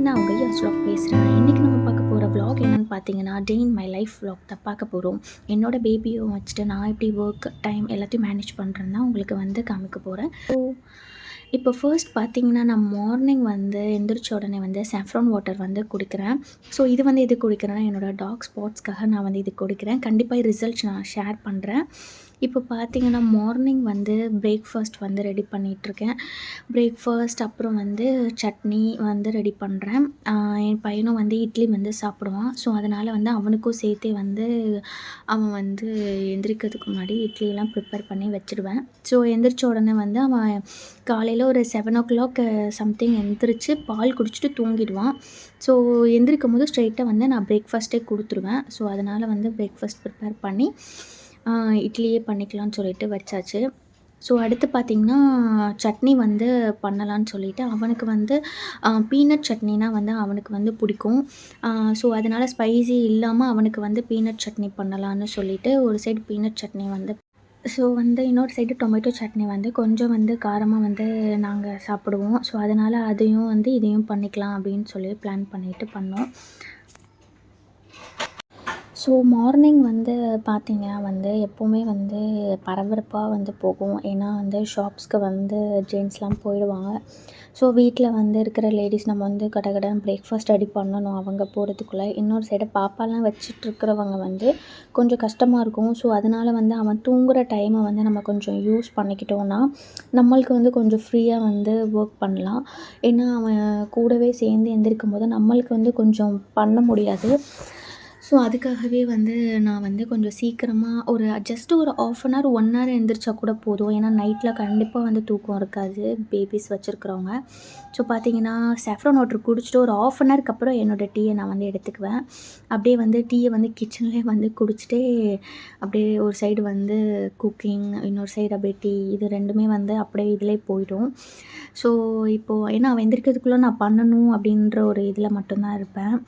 நான் உங்கள் யஸ் vlog பேசுகிறேன். இன்றைக்கி நம்ம பார்க்க போகிற vlog என்னென்னு பார்த்தீங்கன்னா, டே இன் மை லைஃப் vlog தான் பார்க்க போகிறோம். என்னோட பேபியும் வச்சுட்டு நான் எப்படி ஒர்க் டைம் எல்லாத்தையும் மேனேஜ் பண்ணுறேன்னு தான் உங்களுக்கு வந்து காமிக்க போகிறேன். ஸோ இப்போ ஃபர்ஸ்ட் பார்த்தீங்கன்னா, நான் மார்னிங் வந்து எந்திரிச்ச உடனே வந்து சாஃப்ரான் வாட்டர் வந்து குடிக்கிறேன். ஸோ இது வந்து எதுக்கு குடிக்கிறேன்னா, என்னோடய டாக் ஸ்பாட்ஸ்க்காக நான் வந்து இது குடிக்கிறேன். கண்டிப்பாக ரிசல்ட்ஸ் நான் ஷேர் பண்ணுறேன். இப்போ பார்த்தீங்கன்னா, மார்னிங் வந்து பிரேக்ஃபாஸ்ட் வந்து ரெடி பண்ணிகிட்ருக்கேன். பிரேக்ஃபாஸ்ட் அப்புறம் வந்து சட்னி வந்து ரெடி பண்ணுறேன். என் பையனும் வந்து இட்லி வந்து சாப்பிடுவான். ஸோ அதனால் வந்து அவனுக்கும் சேர்த்தே வந்து அவன் வந்து எந்திரிக்கிறதுக்கு முன்னாடி இட்லியெல்லாம் ப்ரிப்பேர் பண்ணி வச்சுடுவேன். ஸோ எந்திரிச்ச உடனே வந்து அவன் காலையில் ஒரு 7:00 சம்திங் எந்திரிச்சு பால் குடிச்சிட்டு தூங்கிடுவான். ஸோ எந்திரிக்கும்போது ஸ்ட்ரெயிட்டாக வந்து நான் பிரேக்ஃபாஸ்ட்டே கொடுத்துருவேன். ஸோ அதனால் வந்து பிரேக்ஃபாஸ்ட் ப்ரிப்பேர் பண்ணி இட்லியே பண்ணிக்கலாம்னு சொல்லிட்டு வச்சாச்சு. ஸோ அடுத்து பார்த்திங்கன்னா, சட்னி வந்து பண்ணலான்னு சொல்லிவிட்டு அவனுக்கு வந்து பீனட் சட்னினா வந்து அவனுக்கு வந்து பிடிக்கும். ஸோ அதனால் ஸ்பைசி இல்லாமல் அவனுக்கு வந்து பீனட் சட்னி பண்ணலான்னு சொல்லிவிட்டு ஒரு சைடு பீனட் சட்னி வந்து ஸோ வந்து இன்னொரு சைடு டொமேட்டோ சட்னி வந்து கொஞ்சம் வந்து காரமாக வந்து நாங்கள் சாப்பிடுவோம். ஸோ அதனால் அதையும் வந்து இதையும் பண்ணிக்கலாம் அப்படின்னு சொல்லி பிளான் பண்ணிவிட்டு பண்ணோம். ஸோ மார்னிங் வந்து பார்த்திங்கன்னா வந்து எப்போவுமே வந்து பரபரப்பாக வந்து போகும். ஏன்னா வந்து ஷாப்ஸ்க்கு வந்து ஜென்ஸ்லாம் போயிடுவாங்க. ஸோ வீட்டில் வந்து இருக்கிற லேடீஸ் நம்ம வந்து கடகடன்னு பிரேக்ஃபாஸ்ட் ரெடி பண்ணணும் அவங்க போகிறதுக்குள்ளே. இன்னொரு சைடு பாப்பாலாம் வச்சிட்ருக்கிறவங்க வந்து கொஞ்சம் கஷ்டமாக இருக்கும். ஸோ அதனால் வந்து அவன் தூங்குகிற டைமை வந்து நம்ம கொஞ்சம் யூஸ் பண்ணிக்கிட்டோன்னா நம்மளுக்கு வந்து கொஞ்சம் ஃப்ரீயாக வந்து ஒர்க் பண்ணலாம். ஏன்னா அவன் கூடவே சேர்ந்து எந்திரிக்கும்போது நம்மளுக்கு வந்து கொஞ்சம் பண்ண முடியாது. ஸோ அதுக்காகவே வந்து நான் வந்து கொஞ்சம் சீக்கிரமாக ஒரு ஜஸ்ட் ஒரு 1/2 hour 1 hour எந்திரிச்சா கூட போதும். ஏன்னா நைட்டில் கண்டிப்பாக வந்து தூக்கம் இருக்காது பேபிஸ் வச்சுருக்கிறவங்க. ஸோ பார்த்தீங்கன்னா, சாஃப்ரான் வாட்டர் குடிச்சிட்டு ஒரு 1/2 hourக்கு அப்புறம் என்னோடய டீயை நான் வந்து எடுத்துக்குவேன். அப்படியே வந்து டீயை வந்து கிச்சன்லேயே வந்து குடிச்சிட்டே அப்படியே ஒரு சைடு வந்து குக்கிங், இன்னொரு சைடு அப்படியே டீ, இது 2மே வந்து அப்படியே இதிலே போயிடும். ஸோ இப்போது ஏன்னா அவன் எந்திரிக்கிறதுக்குள்ளே நான் பண்ணணும் அப்படின்ற ஒரு இதில் மட்டும்தான் இருப்பேன்.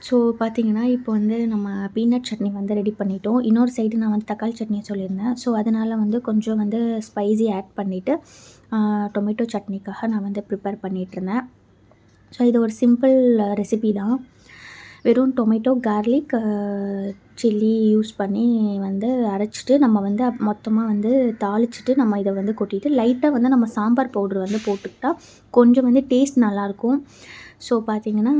ஸோ பார்த்தீங்கன்னா, இப்போ வந்து நம்ம பீனட் சட்னி வந்து ரெடி பண்ணிட்டோம். இன்னொரு சைடு நான் வந்து தக்காளி சட்னி சொல்லியிருந்தேன். ஸோ அதனால் வந்து கொஞ்சம் வந்து ஸ்பைசி ஆட் பண்ணிவிட்டு டொமேட்டோ சட்னிக்காக நான் வந்து ப்ரிப்பேர் பண்ணிகிட்ருந்தேன். ஸோ இது ஒரு சிம்பிள் ரெசிபி தான். வெறும் டொமேட்டோ, கார்லிக், சில்லி யூஸ் பண்ணி வந்து அரைச்சிட்டு நம்ம வந்து மொத்தமாக வந்து தாளிச்சிட்டு நம்ம இதை வந்து கொட்டிட்டு லைட்டாக வந்து நம்ம சாம்பார் பவுட்ரு வந்து போட்டுக்கிட்டால் கொஞ்சம் வந்து டேஸ்ட் நல்லாயிருக்கும். ஸோ பார்த்திங்கன்னா,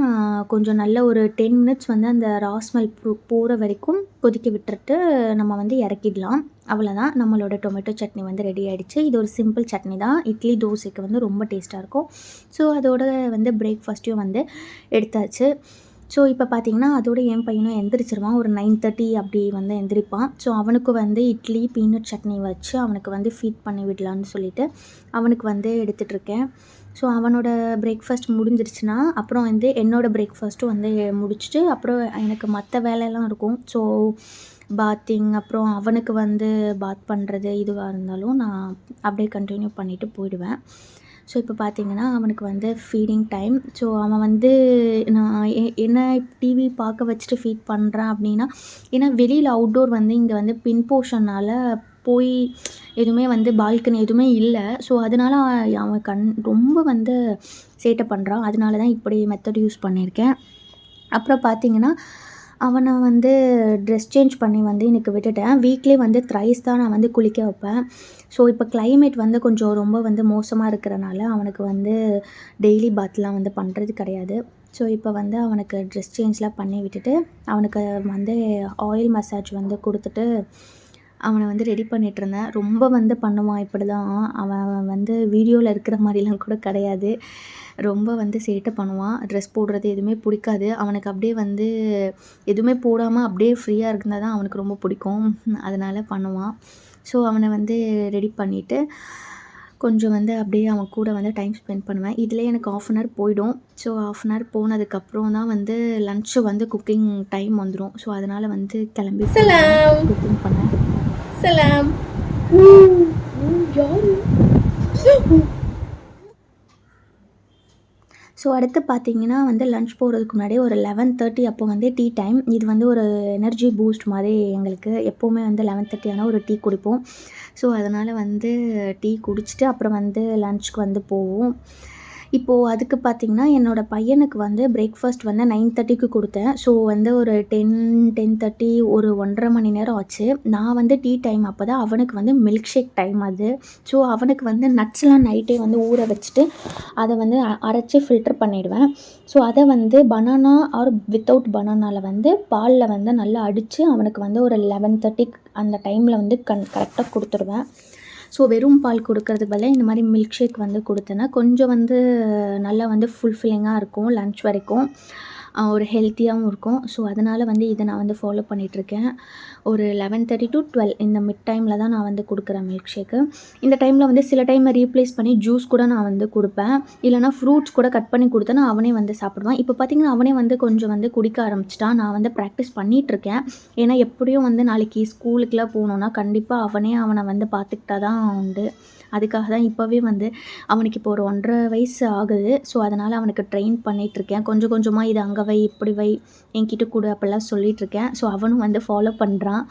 கொஞ்சம் நல்ல ஒரு 10 minutes வந்து அந்த ரா ஸ்மெல் போகிற வரைக்கும் கொதிக்க விட்டுட்டு நம்ம வந்து இறக்கிடலாம். அவ்வளோதான், நம்மளோட டொமேட்டோ சட்னி வந்து ரெடி ஆகிடுச்சு. இது ஒரு சிம்பிள் சட்னி தான். இட்லி, தோசைக்கு வந்து ரொம்ப டேஸ்ட்டாக இருக்கும். ஸோ அதோட வந்து பிரேக்ஃபாஸ்ட்டையும் வந்து எடுத்தாச்சு. ஸோ இப்போ பார்த்திங்கன்னா, அதோட என் பையனும் எந்திரிச்சிருவான். ஒரு 9:30 அப்படி வந்து எந்திரிப்பான். ஸோ அவனுக்கு வந்து இட்லி, பீனட் சட்னி வச்சு அவனுக்கு வந்து ஃபீட் பண்ணி விடலான்னு சொல்லிவிட்டு அவனுக்கு வந்து எடுத்துகிட்ருக்கேன். ஸோ அவனோட பிரேக்ஃபாஸ்ட் முடிஞ்சிருச்சுன்னா அப்புறம் வந்து என்னோடய பிரேக்ஃபாஸ்ட்டும் வந்து முடிச்சுட்டு அப்புறம் எனக்கு மற்ற வேலையெல்லாம் இருக்கும். ஸோ பாத்திங், அப்புறம் அவனுக்கு வந்து பாத் பண்ணுறது எதுவாக இருந்தாலும் நான் அப்படியே கண்டினியூ பண்ணிவிட்டு போயிடுவேன். ஸோ இப்போ பார்த்திங்கன்னா, அவனுக்கு வந்து ஃபீடிங் டைம். ஸோ அவன் வந்து நான் என்ன டிவி பார்க்க வச்சுட்டு ஃபீட் பண்ணுறேன் அப்படின்னா, ஏன்னா வெளியில் அவுட்டோர் வந்து இங்கே வந்து பின் போர்ஷனால் போய் எதுவுமே வந்து பால்கனி எதுவுமே இல்லை. ஸோ அதனால் அவன் ரொம்ப வந்து சேட்டை பண்ணுறான். அதனால தான் இப்படி மெத்தட் யூஸ் பண்ணியிருக்கேன். அப்புறம் பார்த்திங்கன்னா, அவனை வந்து ட்ரெஸ் சேஞ்ச் பண்ணி வந்து எனக்கு விட்டுட்டேன். வீக்லி வந்து த்ரைஸ் தான் நான் வந்து குளிக்க வைப்பேன். ஸோ இப்போ கிளைமேட் வந்து கொஞ்சம் ரொம்ப வந்து மோசமாக இருக்கிறனால அவனுக்கு வந்து டெய்லி பாத்லாம் வந்து பண்ணுறது கிடையாது. ஸோ இப்போ வந்து அவனுக்கு ட்ரெஸ் சேஞ்ச்லாம் பண்ணி விட்டுட்டு அவனுக்கு வந்து ஆயில் மசாஜ் வந்து கொடுத்துட்டு அவனை வந்து ரெடி பண்ணிகிட்ருந்தேன். ரொம்ப வந்து பண்ணுவான் இப்படி தான். அவன் வந்து வீடியோவில் இருக்கிற மாதிரிலாம் கூட கிடையாது. ரொம்ப வந்து சேட்டை பண்ணுவான். ட்ரெஸ் போடுறது எதுவுமே பிடிக்காது. அவனுக்கு அப்படியே வந்து எதுவுமே போடாமல் அப்படியே ஃப்ரீயாக இருந்தால் தான் அவனுக்கு ரொம்ப பிடிக்கும். அதனால் பண்ணுவான். ஸோ அவனை வந்து ரெடி பண்ணிவிட்டு கொஞ்சம் வந்து அப்படியே அவன் கூட வந்து டைம் ஸ்பெண்ட் பண்ணுவேன். இதிலே எனக்கு 1/2 hour போயிடும். ஸோ 1/2 hour போனதுக்கப்புறம் தான் வந்து லன்ச்சு வந்து குக்கிங் டைம் வந்துடும். ஸோ அதனால் வந்து கிளம்பி குக்கிங் பண்ணேன். சலாம். ஸோ அடுத்து பார்த்திங்கன்னா வந்து லன்ச் போகிறதுக்கு முன்னாடி ஒரு 11:30 அப்போ வந்து டீ டைம். இது வந்து ஒரு எனர்ஜி பூஸ்ட் மாதிரி எங்களுக்கு எப்போவுமே வந்து 11:30 ஆனால் ஒரு டீ குடிப்போம். ஸோ அதனால் வந்து டீ குடிச்சிட்டு அப்புறம் வந்து லன்ச்சுக்கு வந்து போவோம். இப்போது அதுக்கு பார்த்தீங்கன்னா, என்னோட பையனுக்கு வந்து பிரேக்ஃபாஸ்ட் வந்து 9:30க்கு குடுத்தேன். ஸோ வந்து ஒரு 10:30 ஒரு 1 1/2 மணி நேரம் ஆச்சு. நான் வந்து டீ டைம் அப்பதான் அவனுக்கு வந்து மில்க் ஷேக் டைம் அது. ஸோ அவனுக்கு வந்து நட்ஸ்லாம் நைட்டே வந்து ஊற வச்சுட்டு, அத வந்து அரைச்சு ஃபில்டர் பண்ணிடுவேன். ஸோ அத வந்து பனானா ஆர் வித்தவுட் பனானால வந்து பால்ல வந்து நல்லா அடிச்சு, அவனுக்கு வந்து ஒரு 11:30 அந்த டைமில வந்து கரெக்ட்டா குடுத்துருவேன். ஸோ வெறும் பால் குடுக்கறதுக்கு பதிலா இந்த மாரி மில்க் ஷேக் வந்து குடுத்தேன்னா, கொஞ்சம் வந்து நல்லா வந்து ஃபுல்ஃபில்லிங்கா இருக்கும் லன்ச் வரைக்கும். ஒரு ஹெல்த்தியாவும் இருக்கும். ஸோ அதனால வந்து இத நான் வந்து ஃபாலோ பண்ணிட்டுருக்கேன். ஒரு 11:30 to 12 இந்த மிட் டைம்ல தான் நான் வந்து குடுக்குறேன் மில்க் ஷேக்கு. இந்த டைம்ல வந்து சில டைம்ல ரீப்ளேஸ் பண்ணி ஜூஸ் கூட நான் வந்து குடுப்பேன். இல்லன்னா ஃப்ரூட்ஸ் கூட கட் பண்ணி குடுத்தேன்னா, அவனே வந்து சாப்பிடுவான். இப்போ பார்த்தீங்கன்னா, அவனே வந்து கொஞ்சம் வந்து குடிக்க ஆரம்பிச்சுட்டான். நான் வந்து ப்ராக்டிஸ் பண்ணிட்டுருக்கேன். ஏன்னா எப்படியும் வந்து நாளைக்கு ஸ்கூலுக்குலாம் போனோம்னா, கண்டிப்பா அவன வந்து பார்த்துக்கிட்டா தான் உண்டு. அதுக்காக தான் இப்போவே வந்து அவனுக்கு இப்போ ஒரு 1 1/2 வயசு ஆகுது. ஸோ அதனால அவனுக்கு ட்ரெயின் பண்ணிட்டுருக்கேன். கொஞ்சம் கொஞ்சமா இத அங்க வை, இப்படி வை, என்கிட்ட குடு அப்படிலாம் சொல்லிட்டுருக்கேன். ஸோ அவனும் வந்து ஃபாலோ பண்றான்.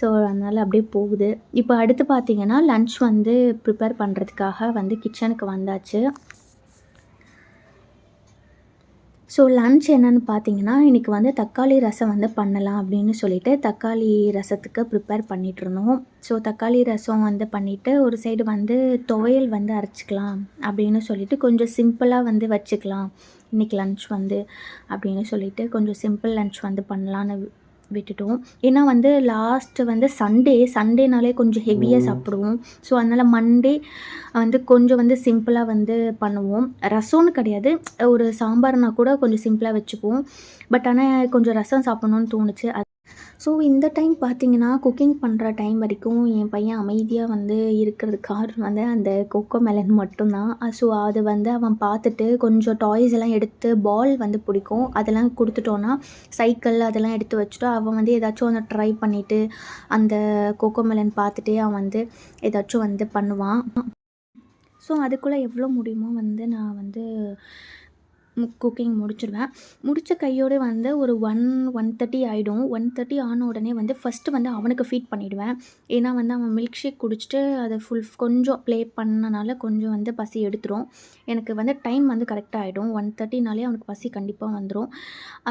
ஸோ அதனால அப்படியே போகுது. இப்போ அடுத்து பார்த்தீங்கன்னா, லன்ச் வந்து ப்ரிப்பேர் பண்ணுறதுக்காக வந்து கிச்சனுக்கு வந்தாச்சு. ஸோ லன்ச் என்னன்னு பார்த்தீங்கன்னா, இன்னைக்கு வந்து தக்காளி ரசம் வந்து பண்ணலாம் அப்படின்னு சொல்லிட்டு, தக்காளி ரசத்துக்கு ப்ரிப்பேர் பண்ணிட்டுருந்தோம். ஸோ தக்காளி ரசம் வந்து பண்ணிட்டு, ஒரு சைடு வந்து துவையல் வந்து அரைச்சுக்கலாம் அப்படின்னு சொல்லிட்டு, கொஞ்சம் சிம்பிளா வந்து வச்சுக்கலாம். இன்னைக்கு லன்ச் வந்து அப்படின்னு சொல்லிட்டு, கொஞ்சம் சிம்பிள் லன்ச் வந்து பண்ணலான்னு விட்டுட்டோம். ஏன்னா வந்து லாஸ்ட்டு வந்து சண்டேனாலே கொஞ்சம் ஹெவியா சாப்பிடுவோம். ஸோ அதனால மண்டே வந்து கொஞ்சம் வந்து சிம்பிளா வந்து பண்ணுவோம். ரசம்னு கிடையாது. ஒரு சாம்பார்னா கூட கொஞ்சம் சிம்பிளா வச்சுப்போம். பட் ஆனா கொஞ்சம் ரசம் சாப்பிடணும்னு தோணுச்சு. ஸோ இந்த டைம் பார்த்தீங்கன்னா, குக்கிங் பண்ணுற டைம் வரைக்கும் என் பையன் அமைதியா வந்து இருக்கிறதுக்கு காரணம் வந்து அந்த கோகோ மெலன் மட்டும் தான். ஸோ அது வந்து அவன் பார்த்துட்டு கொஞ்சம் டாய்ஸ் எல்லாம் எடுத்து பால் வந்து பிடிக்கும். அதெல்லாம் குடுத்துட்டோன்னா, சைக்கிள் அதெல்லாம் எடுத்து வச்சுட்டு, அவன் வந்து ஏதாச்சும் ஒண்ணு ட்ரை பண்ணிட்டு, அந்த கோகோ மெலன் பார்த்துட்டே அவன் வந்து ஏதாச்சும் வந்து பண்ணுவான். ஸோ அதுக்குள்ள எவ்வளோ முடியுமோ வந்து நான் வந்து குக்கிங் முடிச்சுருவேன். முடிச்ச கையோட வந்து ஒரு 1:30 ஆயிடும். 1:30 ஆன உடனே வந்து ஃபர்ஸ்ட்டு வந்து அவனுக்கு ஃபீட் பண்ணிடுவேன். ஏன்னா வந்து அவன் மில்க் ஷேக் குடிச்சிட்டு அத கொஞ்சம் ப்ளே பண்ணனால கொஞ்சம் வந்து பசி எடுத்துரும். எனக்கு வந்து டைம் வந்து கரெக்ட்டா ஆயிடும். 1:30னாலே அவனுக்கு பசி கண்டிப்பா வந்துரும்.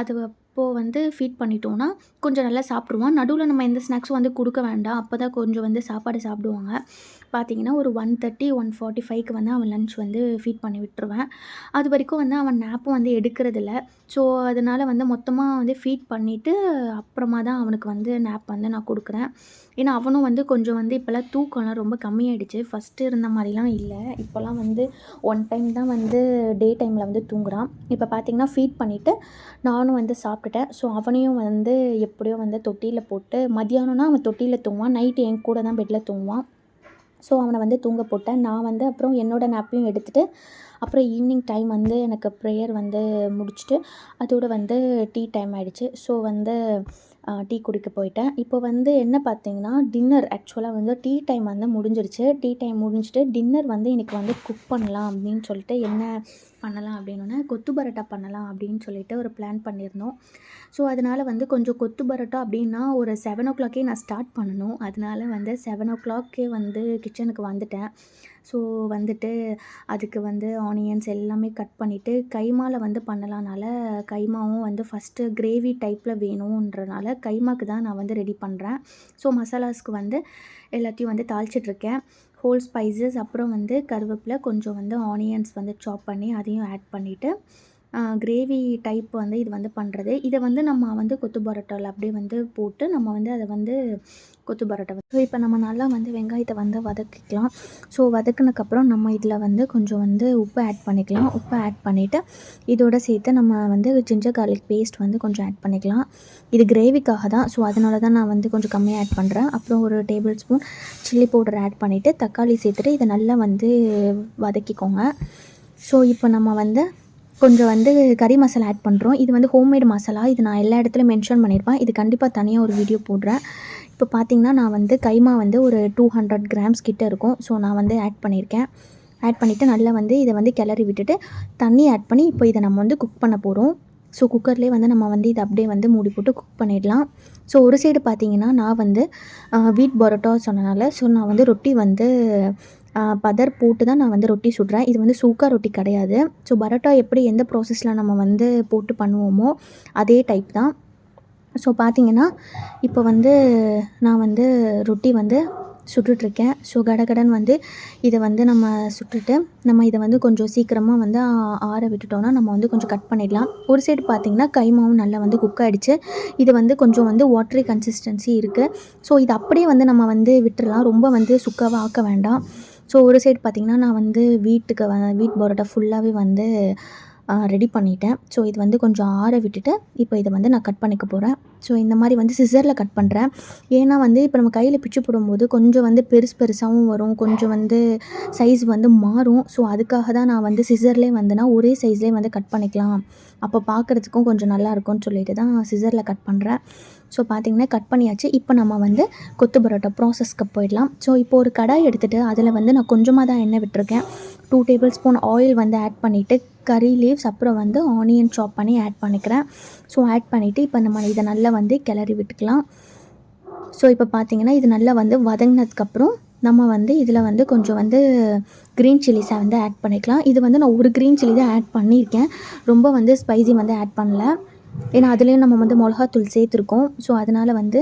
அது அப்போ வந்து ஃபீட் பண்ணிட்டோம்னா, கொஞ்சம் நல்லா சாப்பிடுவான். நடுவுல நம்ம எந்த ஸ்நாக்ஸும் வந்து குடுக்க வேண்டாம். அப்பதான் கொஞ்சம் வந்து சாப்பாடு சாப்பிடுவாங்க. பார்த்தீங்கன்னா, ஒரு 1:30, 1:45க்கு வந்து அவன் லன்ச் வந்து ஃபீட் பண்ணி விட்டுருவேன். அது வரைக்கும் வந்து அவன் நேப்பும் வந்து எடுக்கிறதில்ல. ஸோ, அதனால வந்து மொத்தமா வந்து ஃபீட் பண்ணிட்டு, அப்புறமா தான் அவனுக்கு வந்து நேப் வந்து நான் குடுக்குறேன். ஏன்னா, அவனும் வந்து கொஞ்சம் வந்து இப்போலாம் தூக்கம்லாம் ரொம்ப கம்மியாயிடுச்சு. ஃபஸ்ட்டு இருந்த மாரிலாம் இல்ல. இப்போலாம் வந்து ஒன் டைம் தான் வந்து டே டைமில வந்து தூங்குறான். இப்போ பார்த்தீங்கன்னா, ஃபீட் பண்ணிவிட்டு நானும் வந்து சாப்பிட்டுட்டேன். ஸோ, அவனையும் வந்து எப்படியோ வந்து தொட்டில்ல போட்டு மதியானம்னா அவன் தொட்டில்ல தூங்குவான். நைட்டு என் கூட தான் பெட்ல தூங்குவான். ஸோ அவன வந்து தூங்க போட்டேன். நான் வந்து அப்புறம் என்னோட நேப்பையும் எடுத்துட்டு, அப்புறம் ஈவினிங் டைம் வந்து எனக்கு ப்ரேயர் வந்து முடிச்சுட்டு, அதோட வந்து டீ டைம் ஆயிடுச்சு. ஸோ வந்து டீ குடிக்க போயிட்டேன். இப்போ வந்து என்ன பார்த்தீங்கன்னா, டின்னர் ஆக்சுவலா வந்து டீ டைம் வந்து முடிஞ்சிருச்சு. டீ டைம் முடிஞ்சுட்டு டின்னர் வந்து இன்னைக்கு வந்து குக் பண்ணலாம் அப்படின்னு சொல்லிட்டு, என்ன பண்ணலாம் அப்படின்னோனே, கொத்து பரோட்டா பண்ணலாம் அப்படின்னு சொல்லிட்டு ஒரு பிளான் பண்ணியிருந்தோம். ஸோ அதனால வந்து கொஞ்சம் கொத்து பரோட்டா அப்படின்னா ஒரு 7:00 நான் ஸ்டார்ட் பண்ணணும். அதனால வந்து 7:00 வந்து கிச்சனுக்கு வந்துட்டேன். ஸோ வந்துட்டு அதுக்கு வந்து ஆனியன்ஸ் எல்லாமே கட் பண்ணிவிட்டு, கைமால வந்து பண்ணலானால, கைமாவும் வந்து ஃபஸ்ட்டு கிரேவி டைப்பில வேணுன்றனால கைமாக்கு தான் நான் வந்து ரெடி பண்ணுறேன். ஸோ மசாலாஸ்க்கு வந்து எல்லாத்தையும் வந்து தாளிச்சிட்ருக்கேன். ஹோல் ஸ்பைசஸ் அப்புறம் வந்து கருவேப்பிலை, கொஞ்சம் வந்து ஆனியன்ஸ் வந்து சாப் பண்ணி அதையும் ஆட் பண்ணிவிட்டு, கிரேவி டைப் வந்து இது வந்து பண்ணுறது. இத வந்து நம்ம வந்து கொத்து பரோட்டால அப்படியே வந்து போட்டு, நம்ம வந்து அத வந்து கொத்து பரோட்டா ஸோ இப்போ நம்ம நல்லா வந்து வெங்காயத்த வந்து வதக்கிக்கலாம். ஸோ வதக்குனதுக்கப்புறம் நம்ம இதில் வந்து கொஞ்சம் வந்து உப்பு ஆட் பண்ணிக்கலாம். உப்பு ஆட் பண்ணிவிட்டு, இதோட சேர்த்து நம்ம வந்து ஜிஞ்சர் கார்லிக் பேஸ்ட் வந்து கொஞ்சம் ஆட் பண்ணிக்கலாம். இது கிரேவிக்காக தான். ஸோ அதனால தான் நான் வந்து கொஞ்சம் கம்மியா ஆட் பண்ணுறேன். அப்புறம் ஒரு tablespoon chilli powder add பண்ணிவிட்டு, தக்காளி சேர்த்துட்டு இத நல்லா வந்து வதக்கிக்கோங்க. ஸோ இப்போ நம்ம வந்து கொஞ்சம் வந்து கறி மசாலா ஆட் பண்ணுறோம். இது வந்து ஹோம்மேட் மசாலா. இது நான் எல்லா இடத்துலையும் மென்ஷன் பண்ணியிருப்பேன். இது கண்டிப்பா தனியா ஒரு வீடியோ போடுறேன். இப்போ பார்த்தீங்கன்னா, நான் வந்து கைமா வந்து ஒரு 200 கிராம்ஸ் கிட்ட இருக்கும். ஸோ நான் வந்து ஆட் பண்ணியிருக்கேன். ஆட் பண்ணிவிட்டு நல்லா வந்து இதை வந்து கிளறி விட்டுட்டு, தண்ணி ஆட் பண்ணி இப்போ இதை நம்ம வந்து குக் பண்ண போகிறோம். ஸோ குக்கர்லேயே வந்து நம்ம வந்து இதை அப்படியே வந்து மூடி போட்டு குக் பண்ணிடலாம். ஸோ ஒரு சைடு பார்த்தீங்கன்னா, நான் வந்து வீட் பரோட்டா சொன்னனால, ஸோ நான் வந்து ரொட்டி வந்து பதர் போட்டு தான் நான் வந்து ரொட்டி சுடுறேன். இது வந்து சூக்கா ரொட்டி கிடையாது. ஸோ பரோட்டா எப்படி எந்த ப்ராசஸில் நம்ம வந்து போட்டு பண்ணுவோமோ அதே டைப் தான். ஸோ பார்த்திங்கன்னா இப்போ வந்து நான் வந்து ரொட்டி வந்து சுட்டுட்ருக்கேன். ஸோ கடகடன்னு வந்து இதை வந்து நம்ம சுட்டுட்டு நம்ம இதை வந்து கொஞ்சம் சீக்கிரமாக வந்து ஆற விட்டுட்டோம்னா நம்ம வந்து கொஞ்சம் கட் பண்ணிடலாம். ஒரு சைடு பார்த்திங்கன்னா கைமாவும் நல்லா வந்து குக் ஆகிடுச்சு. இது வந்து கொஞ்சம் வந்து வாட்டரி கன்சிஸ்டன்சி இருக்குது. ஸோ இது அப்படியே வந்து நம்ம வந்து விட்டுறலாம். ரொம்ப வந்து சுக்காவாக ஆக்க வேண்டாம். ஸோ ஒரு சைடு பார்த்திங்கன்னா நான் வந்து வீட் பரோட்டா ஃபுல்லாகவே வந்து ரெடி பண்ணிட்டேன். ஸோ இது வந்து கொஞ்சம் ஆற விட்டுட்டு இப்போ இதை வந்து நான் கட் பண்ணிக்க போகிறேன். ஸோ இந்த மாதிரி வந்து சிசரில் கட் பண்ணுறேன். ஏன்னா வந்து இப்போ நம்ம கையில் பிச்சு போடும்போது கொஞ்சம் வந்து பெருசாகவும் வரும், கொஞ்சம் வந்து சைஸ் வந்து மாறும். ஸோ அதுக்காக தான் நான் வந்து சிசர்லேயே வந்து நான் ஒரே சைஸ்லேயே வந்து கட் பண்ணிக்கலாம், அப்போ பார்க்குறதுக்கும் கொஞ்சம் நல்லாயிருக்கும்னு சொல்லிட்டு தான் சிசரில் கட் பண்ணுறேன். ஸோ பார்த்திங்கன்னா கட் பண்ணியாச்சு. இப்போ நம்ம வந்து கொத்து பரோட்டா ப்ராசஸ்க்கு போயிடலாம். ஸோ இப்போ ஒரு கடாய் எடுத்துகிட்டு அதில் வந்து நான் கொஞ்சமாக தான் எண்ணெய் விட்டுருக்கேன். 2 டேபிள் ஸ்பூன் ஆயில் வந்து ஆட் பண்ணிவிட்டு கறி லீவ்ஸ் அப்புறம் வந்து ஆனியன் சாப் பண்ணி ஆட் பண்ணிக்கிறேன். ஸோ ஆட் பண்ணிவிட்டு இப்போ நம்ம இதை நல்லா வந்து கிளறி விட்டுக்கலாம். ஸோ இப்போ பார்த்திங்கன்னா இது நல்லா வந்து வதங்கினதுக்கப்புறம் நம்ம வந்து இதில் வந்து கொஞ்சம் வந்து க்ரீன் சில்லிஸை வந்து ஆட் பண்ணிக்கலாம். இது வந்து நான் ஒரு க்ரீன் சில்லி தான் ஆட் பண்ணியிருக்கேன். ரொம்ப வந்து ஸ்பைசி வந்து ஆட் பண்ணல. ஏன்னா அதுலேயும் நம்ம வந்து மிளகாத்தூள் சேர்த்துருக்கோம். ஸோ அதனால் வந்து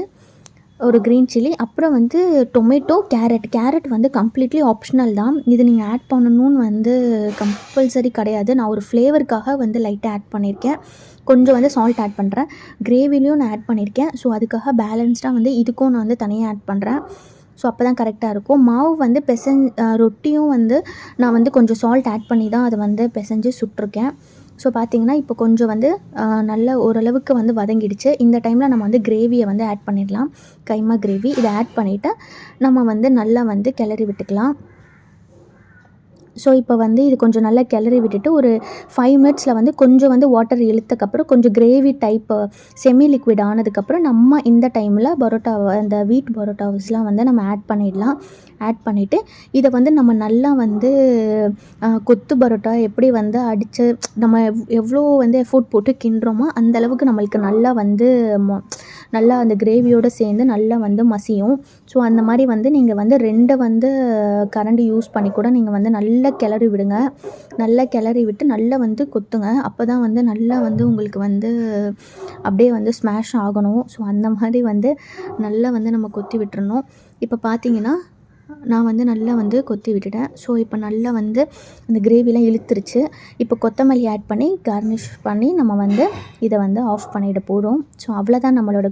ஒரு க்ரீன் சில்லி அப்புறம் வந்து டொமேட்டோ, கேரட் வந்து கம்ப்ளீட்லி ஆப்ஷனல் தான். இது நீங்கள் ஆட் பண்ணணும்னு வந்து கம்பல்சரி கிடையாது. நான் ஒரு ஃப்ளேவருக்காக வந்து லைட்டாக ஆட் பண்ணியிருக்கேன். கொஞ்சம் வந்து சால்ட் ஆட் பண்ணுறேன். கிரேவிலையும் நான் ஆட் பண்ணியிருக்கேன். ஸோ அதுக்காக பேலன்ஸ்டாக வந்து இதுக்கும் நான் வந்து தனியாக ஆட் பண்ணுறேன். ஸோ அப்போ தான் கரெக்டாக இருக்கும். மாவு வந்து ரொட்டியும் வந்து நான் வந்து கொஞ்சம் சால்ட் ஆட் பண்ணி தான் அதை வந்து பிசைஞ்சு சுட்டிருக்கேன். ஸோ பார்த்திங்கன்னா இப்போ கொஞ்சம் வந்து நல்ல ஓரளவுக்கு வந்து வதங்கிடுச்சு. இந்த டைமில் நம்ம வந்து கிரேவியை வந்து ஆட் பண்ணிடலாம். கைமா கிரேவி இதை ஆட் பண்ணிவிட்டு நம்ம வந்து நல்லா வந்து கிளறி விட்டுக்கலாம். ஸோ இப்போ வந்து இது கொஞ்சம் நல்லா கிளறி விட்டுட்டு ஒரு 5 மினிட்ஸில் வந்து கொஞ்சம் வந்து வாட்டர் இழுத்தக்கப்புறம் கொஞ்சம் கிரேவி டைப் செமி லிக்விட் ஆனதுக்கப்புறம் நம்ம இந்த டைமில் அந்த வீட் பரோட்டாஸ்லாம் வந்து நம்ம ஆட் பண்ணிடலாம். ஆட் பண்ணிவிட்டு இதை வந்து நம்ம நல்லா வந்து கொத்து பரோட்டா எப்படி வந்து அடித்து நம்ம எவ்வளோ வந்து எஃபோர்ட் போட்டு கிண்டுறோமோ அந்தளவுக்கு நம்மளுக்கு நல்லா வந்து நல்லா அந்த கிரேவியோடு சேர்ந்து நல்லா வந்து மசியும். ஸோ அந்த மாதிரி வந்து நீங்கள் வந்து 2 வந்து கரண்டி யூஸ் பண்ணி கூட நீங்கள் வந்து நல்லா கிளறி விடுங்க. நல்லா கிளறி விட்டு நல்லா வந்து கொத்துங்க. அப்போ தான் வந்து நல்லா வந்து உங்களுக்கு வந்து அப்படியே வந்து ஸ்மாஷ் ஆகணும். ஸோ அந்த மாதிரி வந்து நல்லா வந்து நம்ம கொத்தி விட்டுறணும். இப்போ பார்த்திங்கன்னா நான் வந்து நல்லா வந்து கொத்தி விட்டுட்டேன். ஸோ இப்போ நல்லா வந்து அந்த கிரேவிலாம் இழுத்துருச்சு. இப்போ கொத்தமல்லி ஆட் பண்ணி கார்னிஷ் பண்ணி நம்ம வந்து இதை வந்து ஆஃப் பண்ணிட போகிறோம். ஸோ அவ்வளோதான், நம்மளோட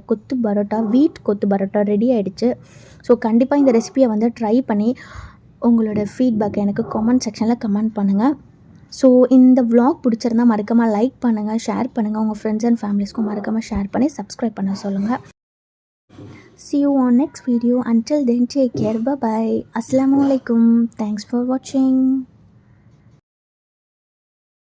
வீட் கொத்து பரோட்டா ரெடி ஆகிடுச்சு. ஸோ கண்டிப்பாக இந்த ரெசிபியை வந்து ட்ரை பண்ணி உங்களோட ஃபீட்பேக் எனக்கு கமெண்ட் செக்ஷனில் கமெண்ட் பண்ணுங்கள். ஸோ இந்த vlog பிடிச்சிருந்தால் மறக்காமல் லைக் பண்ணுங்கள், ஷேர் பண்ணுங்கள். உங்கள் ஃப்ரெண்ட்ஸ் அண்ட் ஃபேமிலிஸ்க்கும் மறக்காமல் ஷேர் பண்ணி சப்ஸ்கிரைப் பண்ண சொல்லுங்கள். See you on next video. Until then, take care. Bye bye. Assalamualaikum. Thanks for watching.